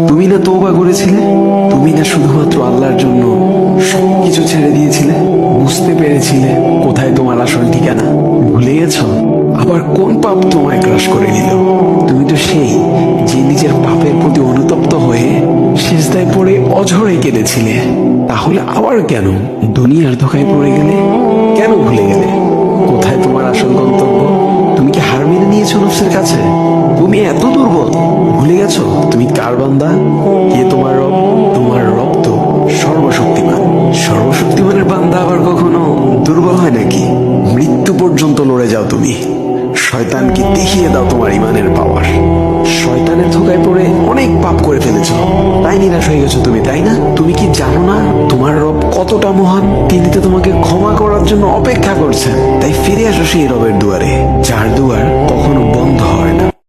তুমি না তওবা করেছিলে? তুমি না শুধুমাত্র আল্লাহর জন্য সবকিছু ছেড়ে দিয়েছিলে? বুঝতে পেরেছিলে কোথায় তোমার আসল ঠিকানা? ভুলে গেছো? আবার কোন পাপ তোমায় গ্রাস করে নিল? তুমি তো সেই যে নিজের পাপের প্রতি অনুতপ্ত হয়ে সিজদায় পড়ে অঝরে কেঁদেছিলে। তাহলে আবার কেন দুনিয়ার ধোকায় পড়ে গেলে? কেন ভুলে গেলে কোথায় তোমার আসল গন্তব্য? তুমি কি হার মেনে নিয়েছো নফসের কাছে? তুমি এত দুর্বল, ভুলে গেছো তুমি কার বান্দা? কে তোমার রব? তোমার রব তো সর্বশক্তিমান। সর্বশক্তিমানের বান্দা আবার কখনো দুর্বল হয় নাকি? মৃত্যু পর্যন্ত লড়ে যাও তুমি। শয়তানকে দেখিয়ে দাও তোমার ইমানের পাওয়ার। শয়তানের ধোকায় পড়ে অনেক পাপ করে ফেলেছো, তাই নিরাশ হয়ে গেছো তুমি, তাই না? তুমি কি জানো না তোমার রব কতটা মহান? তিনি তো তোমাকে ক্ষমা করার জন্য অপেক্ষা করছেন। তাই ফিরে আসো সেই রবের দুয়ারে, যার দুয়ার কখনো